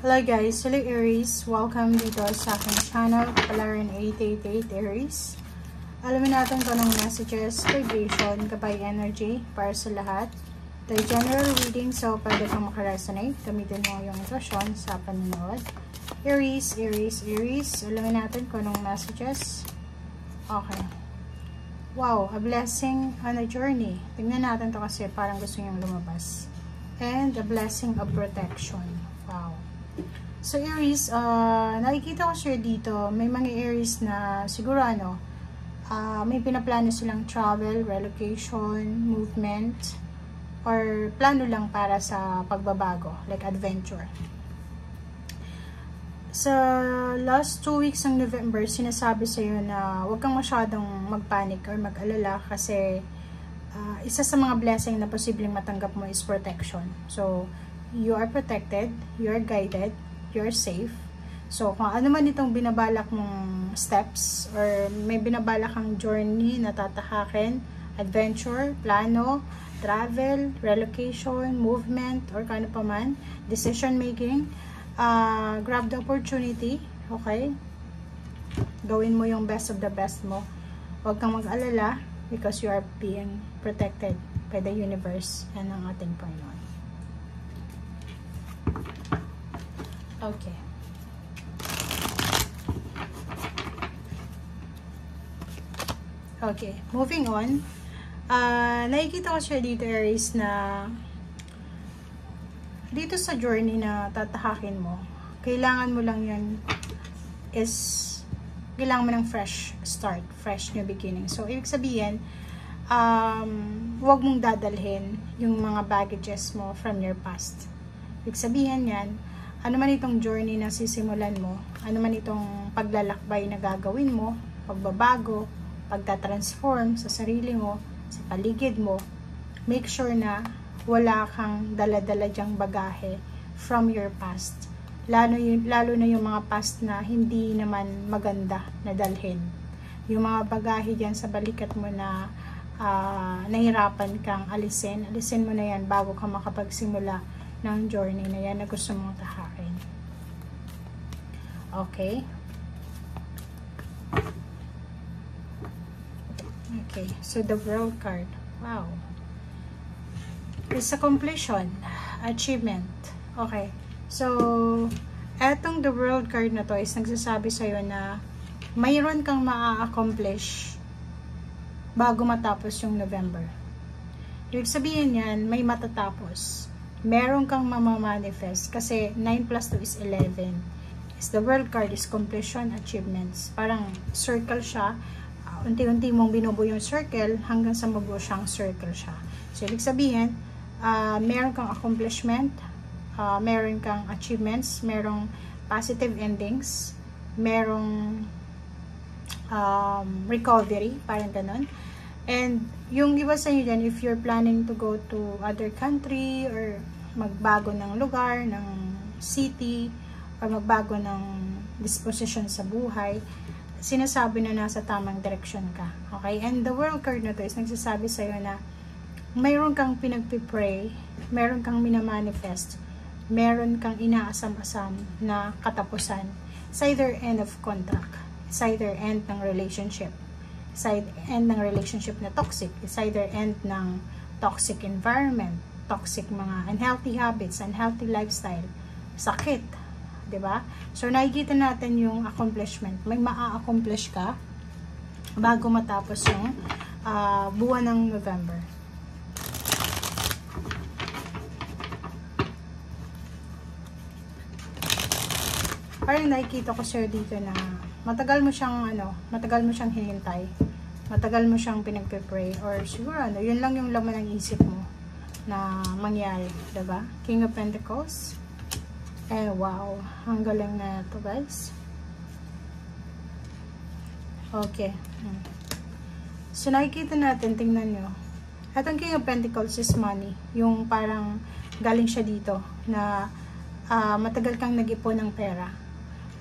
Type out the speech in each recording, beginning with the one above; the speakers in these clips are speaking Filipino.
Hello guys, hello Aries, welcome dito sa aking channel, Palarin 888 Aries. Alamin natin kung anong messages, vibration, gabay energy para sa lahat. The general reading, so pwede kang makaresonate, gamitin mo yung intuition sa panonood. Aries, Aries, Aries, alamin natin kung anong messages. Okay. Wow, a blessing on a journey. Tingnan natin to kasi parang gusto niyang lumabas. And a blessing of protection. Wow. So Aries, nakikita ko siya dito, may mga Aries na siguro may pinaplano silang travel, relocation, movement, or plano lang para sa pagbabago, like adventure. Sa last 2 weeks ng November, sinasabi sa'yo na huwag kang masyadong magpanic or mag-alala kasi isa sa mga blessing na posibleng matanggap mo is protection. So, you are protected, you are guided, you're safe. So, kung ano man itong binabalak mong steps or may binabalak kang journey na tatahakin, adventure, plano, travel, relocation, movement, or kano pa man, decision making, grab the opportunity, okay? Gawin mo yung best of the best mo. Huwag kang mag-alala because you are being protected by the universe and ang ating Panginoon. Okay. Okay, moving on. Nakikita ko siya dito, Aries, na dito sa journey na tatahakin mo, kailangan mo lang yan is kailangan mo ng fresh start, fresh new beginning. So, ibig sabihin, huwag mong dadalhin yung mga baggages mo from your past. Ibig sabihin yan, ano man itong journey na sisimulan mo, ano man itong paglalakbay na gagawin mo, pagbabago, pagtatransform sa sarili mo, sa paligid mo, make sure na wala kang dala-dala dyang bagahe from your past. Lalo na yung mga past na hindi naman maganda na dalhin. Yung mga bagahe dyan sa balikat mo na nahirapan kang alisin mo na yan bago ka makapagsimula ng journey na yan na gusto mong tahakin. Okay? Okay, so the World card. Wow. It's a completion, achievement. Okay. So, etong the World card na to is nagsasabi sa'yo na mayroon kang maa-accomplish bago matapos yung November. Ibig sabihin yan, may matatapos. Meron kang mamamanifest kasi 9 plus 2 is 11. The World card is completion, achievements. Parang circle siya. Unti-unti mong binubuo yung circle hanggang sa mabuo siyang circle siya. So, ibig sabihin, meron kang accomplishment, meron kang achievements, merong positive endings, merong recovery, parang ganun. And yung iba sa inyo dyan, if you're planning to go to other country or magbago ng lugar, ng city, or magbago ng disposition sa buhay, sinasabi na nasa tamang direction ka. Okay? And the World card na to is nagsasabi sa'yo na mayroon kang pinagpipray, mayroon kang minamanifest, mayroon kang inaasam-asam na katapusan. It's either end of contract, it's either end ng relationship, it's either end ng relationship na toxic, it's either end ng toxic environment, toxic mga unhealthy habits, unhealthy lifestyle, sakit, diba? So, nakikita natin yung accomplishment. May maa-accomplish ka bago matapos yung buwan ng November. Parang nakikita ko sa'yo dito na matagal mo siyang hinihintay. Matagal mo siyang pinagpipray or siguro yun lang yung laman ng isip mo na mangyari, diba? King of Pentacles. Eh, wow. Ang galing na ito, guys. Okay. So, nakikita natin, tingnan nyo. Itong King of Pentacles is money. Yung parang galing siya dito na matagal kang nag-ipon ng pera.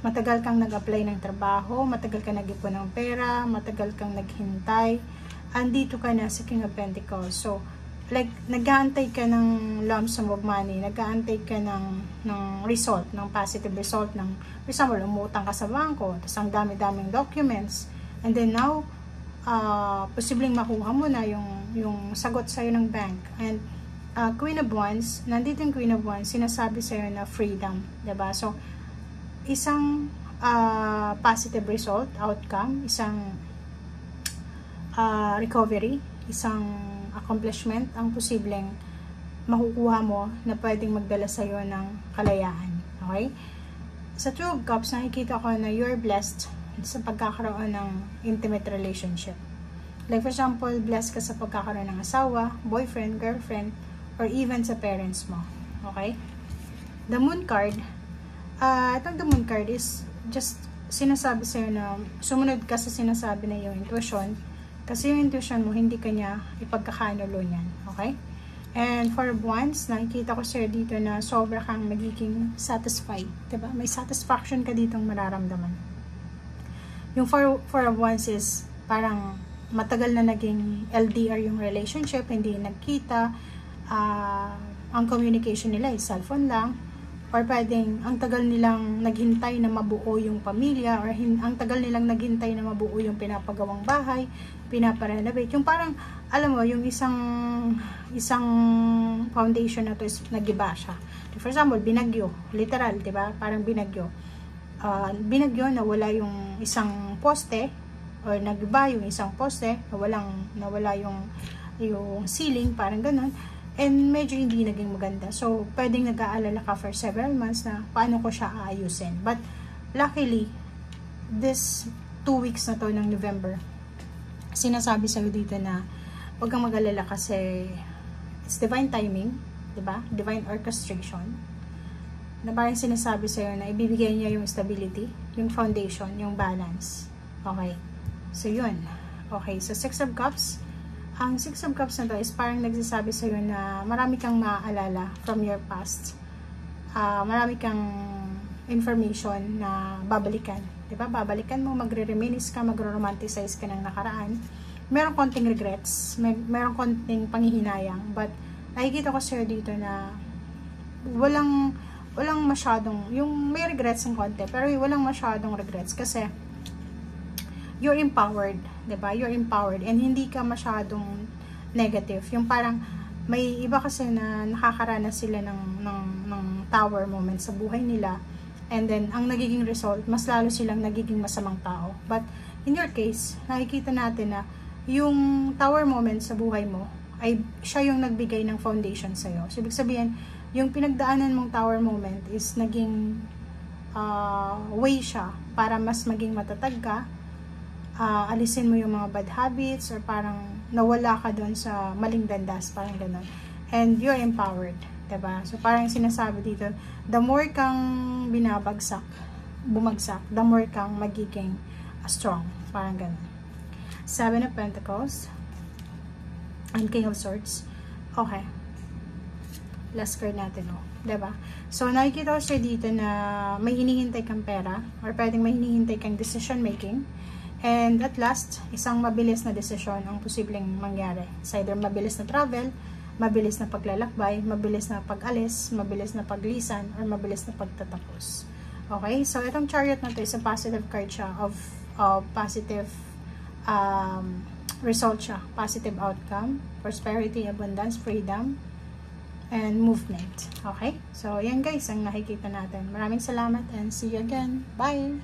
Matagal kang nag-apply ng trabaho, matagal kang nag-ipon ng pera, matagal kang naghintay. Andito ka na sa King of Pentacles. So, like, nag-aantay ka ng lump sum of money, nag-aantay ka ng result, ng positive result, ng, for example, umutang ka sa bangko, tapos ang dami-daming documents, and then now, posibleng makuha mo na yung sagot sa'yo ng bank. And Queen of Wands, nandito yung Queen of Wands, sinasabi sa'yo na freedom, diba? So, isang positive result, outcome, isang recovery, isang accomplishment ang posibleng makukuha mo na pwedeng magdala sa'yo ng kalayaan. Okay? Sa Two of Cups, nakikita ko na you're blessed sa pagkakaroon ng intimate relationship. Like for example, blessed ka sa pagkakaroon ng asawa, boyfriend, girlfriend, or even sa parents mo. Okay? The Moon card, itong The Moon card is just sinasabi sa'yo na sumunod ka sa sinasabi na yung intuition, kasi yung intuition mo, hindi ka niya ipagkakanulo niyan. Okay? And for Wands, nakikita ko sa'yo dito na sobra kang magiging satisfied. Diba? May satisfaction ka ditong mararamdaman. Yung for Wands is parang matagal na naging LDR yung relationship, hindi nagkita, ang communication nila is cellphone lang, or pwedeng ang tagal nilang naghintay na mabuo yung pamilya, or ang tagal nilang naghintay na mabuo yung pinapagawang bahay, pinaparenovate. Yung parang, alam mo, yung isang foundation na to is nagiba siya. For example, binagyo, literal, diba? Parang binagyo. Binagyo, nawala yung isang poste, or nagiba yung isang poste, nawala yung ceiling, parang ganun. And medyo hindi naging maganda. So, pwedeng nag-aalala ka for several months na paano ko siya aayusin. But, luckily, this 2 weeks na to ng November, sinasabi sa'yo dito na huwag kang mag-alala kasi it's divine timing, diba? Divine orchestration. Na parang sinasabi sa'yo na ibibigay niya yung stability, yung foundation, yung balance. Okay. So, yun. Okay. So, Six of Cups. Ang Six of Cups na to is parang nagsasabi sa'yo na marami kang maaalala from your past. Marami kang information na babalikan. Diba? Babalikan mo, magre-reminisce ka, magro-romanticize ka ng nakaraan. Meron konting regrets, meron konting panghihinayang, but nakikita ko sa'yo dito na walang masyadong, yung may regrets ng konti, pero walang masyadong regrets kasi you're empowered, diba? You're empowered and hindi ka masyadong negative. Yung parang may iba kasi na nakakaranas sila ng tower moment sa buhay nila, and then ang nagiging result, mas lalo silang nagiging masamang tao. But in your case, nakikita natin na yung tower moment sa buhay mo ay siya yung nagbigay ng foundation sa'yo. So, ibig sabihin, yung pinagdaanan mong tower moment is naging way siya para mas maging matatag ka, alisin mo yung mga bad habits, or parang nawala ka doon sa maling landas, parang gano'n. And you're empowered, diba? So, parang sinasabi dito, the more kang bumagsak, the more kang magiging strong, parang gano'n. Seven of Pentacles and King of Swords. Okay. Last card natin, diba? So, nakikita ko siya dito na may hinihintay kang pera, or pwedeng may hinihintay kang decision making, and at last, isang mabilis na desisyon ang posibleng mangyari. It's either mabilis na travel, mabilis na paglalakbay, mabilis na pag-alis, mabilis na paglisan, or mabilis na pagtatapos. Okay? So, itong Chariot na to is a positive card siya of positive result siya. Positive outcome, prosperity, abundance, freedom, and movement. Okay? So, yan guys ang nakikita natin. Maraming salamat and see you again. Bye!